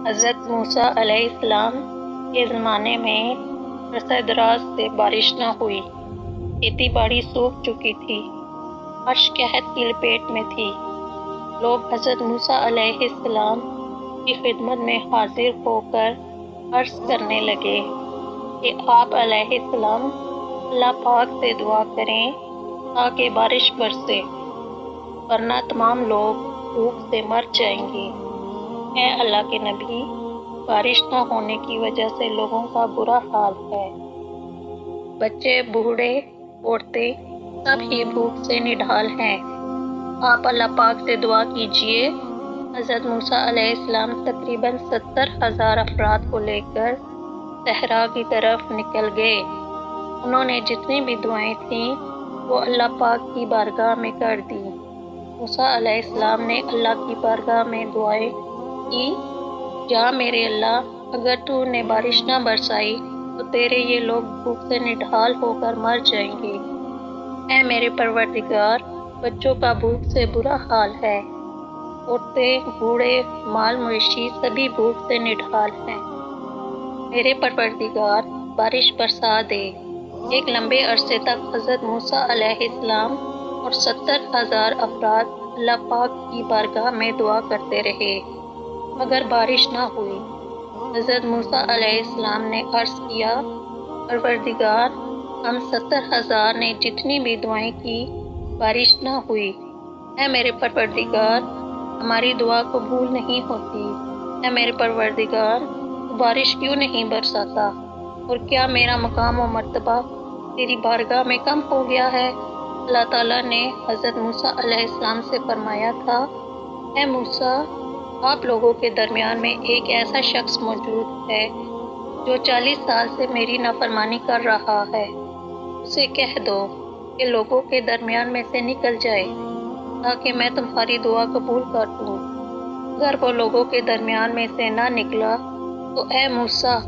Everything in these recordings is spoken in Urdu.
حضرت موسیٰ علیہ السلام کے زمانے میں عرصہ دراز سے بارش نہ ہوئی، کھیتی باڑی سوکھ چکی تھی، عرش قحط کی لپیٹ میں تھی۔ لوگ حضرت موسیٰ علیہ السلام کی خدمت میں حاضر ہو کر عرض کرنے لگے کہ آپ علیہ السلام اللہ پاک سے دعا کریں تاکہ بارش برسے، ورنہ تمام لوگ بھوک سے مر جائیں گے۔ اے اللہ کے نبی، بارش نہ ہونے کی وجہ سے لوگوں کا برا حال ہے۔ بچے، بوڑھے، عورتیں سب ہی بھوک سے نڈھال ہیں۔ آپ اللہ پاک سے دعا کیجئے۔ حضرت موسیٰ علیہ السلام تقریباً 70,000 افراد کو لے کر صحرا کی طرف نکل گئے۔ انہوں نے جتنی بھی دعائیں تھیں وہ اللہ پاک کی بارگاہ میں کر دی۔ موسیٰ علیہ السلام نے اللہ کی بارگاہ میں دعائیں کی، یا میرے اللہ، اگر تو نے بارش نہ برسائی تو تیرے یہ لوگ بھوک سے نڈھال ہو کر مر جائیں گے۔ اے میرے پروردگار، بچوں کا بھوک سے برا حال ہے، عورتیں، بوڑھے، مال مویشی سبھی بھوک سے نڈھال ہیں۔ میرے پروردگار، بارش برسا دے۔ ایک لمبے عرصے تک حضرت موسیٰ علیہ السلام اور 70,000 افراد اللہ پاک کی بارگاہ میں دعا کرتے رہے، مگر بارش نہ ہوئی۔ حضرت موسیٰ علیہ السلام نے عرض کیا، پروردگار، ہم 70,000 نے جتنی بھی دعائیں کی، بارش نہ ہوئی۔ اے میرے پروردگار، ہماری دعا قبول نہیں ہوتی۔ اے میرے پروردگار، تو بارش کیوں نہیں برساتا؟ اور کیا میرا مقام و مرتبہ تیری بارگاہ میں کم ہو گیا ہے؟ اللہ تعالیٰ نے حضرت موسیٰ علیہ السلام سے فرمایا تھا، اے موسیٰ، آپ لوگوں کے درمیان میں ایک ایسا شخص موجود ہے جو 40 سال سے میری نافرمانی کر رہا ہے۔ اسے کہہ دو کہ لوگوں کے درمیان میں سے نکل جائے تاکہ میں تمہاری دعا قبول کر دوں۔ اگر وہ لوگوں کے درمیان میں سے نہ نکلا تو اے موسیٰ،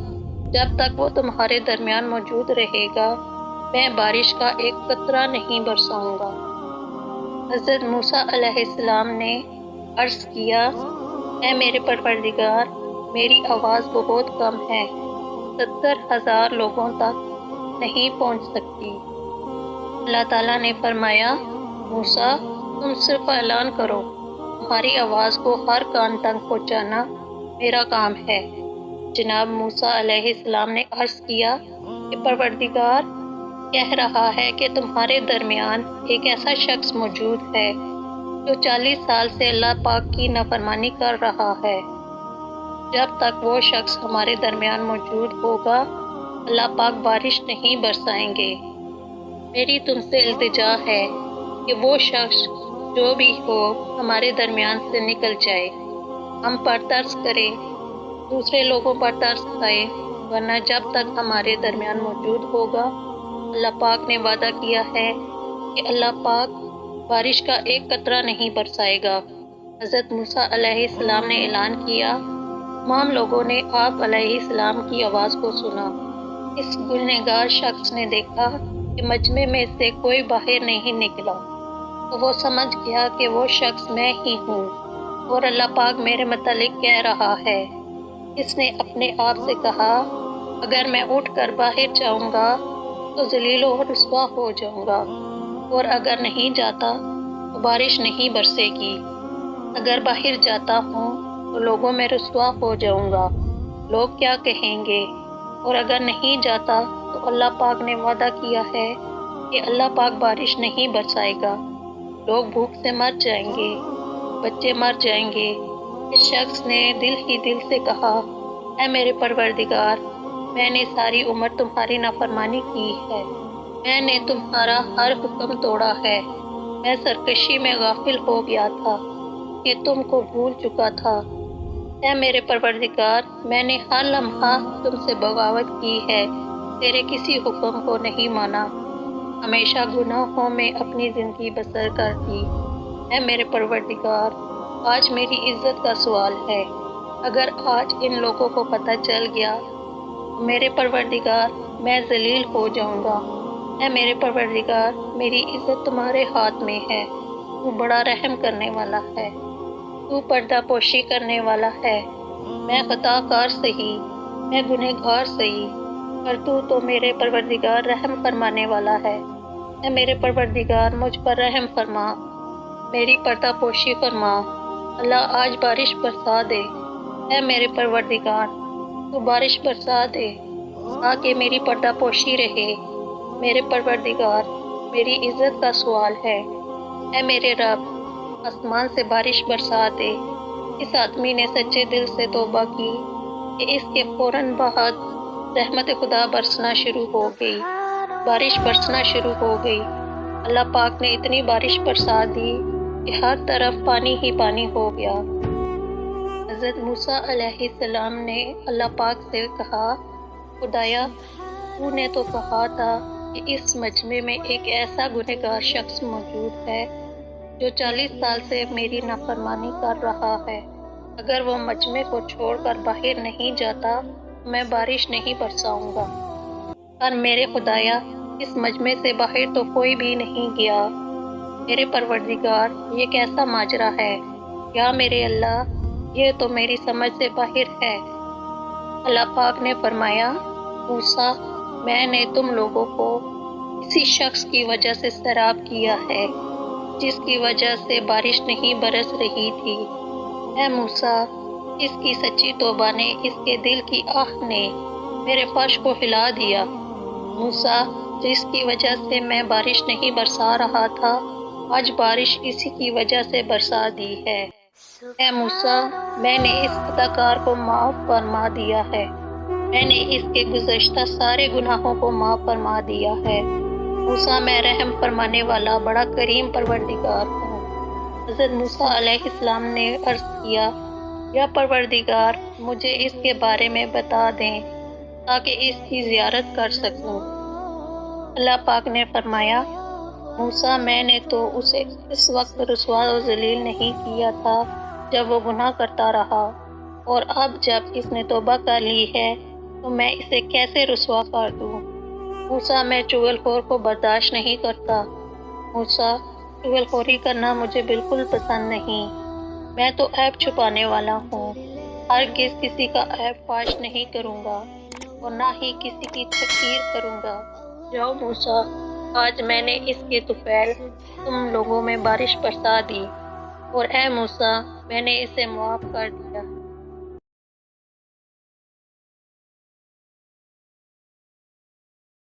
جب تک وہ تمہارے درمیان موجود رہے گا میں بارش کا ایک قطرہ نہیں برساؤں گا۔ حضرت موسیٰ علیہ السلام نے عرض کیا، اے میرے پروردگار، میری آواز بہت کم ہے، 70,000 لوگوں تک نہیں پہنچ سکتی۔ اللہ تعالیٰ نے فرمایا، موسیٰ، تم صرف اعلان کرو، تمہاری آواز کو ہر کان تک پہنچانا میرا کام ہے۔ جناب موسیٰ علیہ السلام نے عرض کیا کہ پروردگار کہہ رہا ہے کہ تمہارے درمیان ایک ایسا شخص موجود ہے جو 40 سال سے اللہ پاک کی نافرمانی کر رہا ہے۔ جب تک وہ شخص ہمارے درمیان موجود ہوگا اللہ پاک بارش نہیں برسائیں گے۔ میری تم سے التجا ہے کہ وہ شخص جو بھی ہو ہمارے درمیان سے نکل جائے، ہم پر ترس کرے، دوسرے لوگوں پر ترس کھائے، ورنہ جب تک ہمارے درمیان موجود ہوگا اللہ پاک نے وعدہ کیا ہے کہ اللہ پاک بارش کا ایک قطرہ نہیں برسائے گا۔ حضرت موسیٰ علیہ السلام نے اعلان کیا، تمام لوگوں نے آپ علیہ السلام کی آواز کو سنا۔ اس گنہگار شخص نے دیکھا کہ مجمع میں سے کوئی باہر نہیں نکلا تو وہ سمجھ گیا کہ وہ شخص میں ہی ہوں اور اللہ پاک میرے متعلق کہہ رہا ہے۔ اس نے اپنے آپ سے کہا، اگر میں اٹھ کر باہر جاؤں گا تو ذلیل و رسوا ہو جاؤں گا، اور اگر نہیں جاتا تو بارش نہیں برسے گی۔ اگر باہر جاتا ہوں تو لوگوں میں رسوا ہو جاؤں گا، لوگ کیا کہیں گے؟ اور اگر نہیں جاتا تو اللہ پاک نے وعدہ کیا ہے کہ اللہ پاک بارش نہیں برسائے گا، لوگ بھوک سے مر جائیں گے، بچے مر جائیں گے۔ اس شخص نے دل ہی دل سے کہا، اے میرے پروردگار، میں نے ساری عمر تمہاری نافرمانی کی ہے، میں نے تمہارا ہر حکم توڑا ہے، میں سرکشی میں غافل ہو گیا تھا کہ تم کو بھول چکا تھا۔ اے میرے پروردگار، میں نے ہر لمحہ تم سے بغاوت کی ہے، تیرے کسی حکم کو نہیں مانا، ہمیشہ گناہوں میں اپنی زندگی بسر کر دی۔ اے میرے پروردگار، آج میری عزت کا سوال ہے، اگر آج ان لوگوں کو پتہ چل گیا تو میرے پروردگار میں ذلیل ہو جاؤں گا۔ اے میرے پروردگار، میری عزت تمہارے ہاتھ میں ہے، تو بڑا رحم کرنے والا ہے، تو پردہ پوشی کرنے والا ہے، میں خطا کار سہی، میں گنہگار سہی، پر تو میرے پروردگار رحم فرمانے والا ہے۔ اے میرے پروردگار مجھ پر رحم فرما، میری پردہ پوشی فرما۔ اللہ آج بارش برسا دے، اے میرے پروردگار تو بارش برسا دے تاکہ میری پردہ پوشی رہے۔ میرے پروردگار میری عزت کا سوال ہے، اے میرے رب آسمان سے بارش برسا دے۔ اس آدمی نے سچے دل سے توبہ کی کہ اس کے فوراً بعد رحمت خدا برسنا شروع ہو گئی، بارش برسنا شروع ہو گئی۔ اللہ پاک نے اتنی بارش برسا دی کہ ہر طرف پانی ہی پانی ہو گیا۔ حضرت موسیٰ علیہ السلام نے اللہ پاک سے کہا، خدایا تو نے تو کہا تھا کہ اس مجمع میں ایک ایسا گنہگار شخص موجود ہے جو 40 سال سے میری نافرمانی کر رہا ہے۔ اگر وہ مجمع کو چھوڑ کر باہر نہیں جاتا میں بارش نہیں برساؤں گا۔ پر میرے خدایا اس مجمع سے باہر تو کوئی بھی نہیں گیا۔ میرے پروردگار یہ کیسا ماجرا ہے؟ یا میرے اللہ یہ تو میری سمجھ سے باہر ہے۔ اللہ پاک نے فرمایا، موسیٰ میں نے تم لوگوں کو اسی شخص کی وجہ سے سیراب کیا ہے جس کی وجہ سے بارش نہیں برس رہی تھی۔ اے موسیٰ اس کی سچی توبہ نے، اس کے دل کی آہ نے میرے فرش کو ہلا دیا۔ موسیٰ جس کی وجہ سے میں بارش نہیں برسا رہا تھا آج بارش اسی کی وجہ سے برسا دی ہے۔ اے موسیٰ میں نے اس خطا کار کو معاف فرما دیا ہے، میں نے اس کے گزشتہ سارے گناہوں کو معاف فرما دیا ہے۔ موسیٰ میں رحم فرمانے والا بڑا کریم پروردگار ہوں۔ حضرت موسیٰ علیہ السلام نے عرض کیا، یا پروردگار مجھے اس کے بارے میں بتا دیں تاکہ اس کی زیارت کر سکوں۔ اللہ پاک نے فرمایا، موسیٰ میں نے تو اسے اس وقت رسوا و ذلیل نہیں کیا تھا جب وہ گناہ کرتا رہا، اور اب جب اس نے توبہ کر لی ہے تو میں اسے کیسے رسوا کر دوں؟ موسیٰ میں چغل خور کو برداشت نہیں کرتا۔ موسیٰ چغل خوری کرنا مجھے بالکل پسند نہیں، میں تو عیب چھپانے والا ہوں، ہرگز کسی کا عیب فاش نہیں کروں گا اور نہ ہی کسی کی تحقیر کروں گا۔ جاؤ موسیٰ آج میں نے اس کے طفیل تم لوگوں میں بارش برسا دی، اور اے موسیٰ میں نے اسے معاف کر دیا۔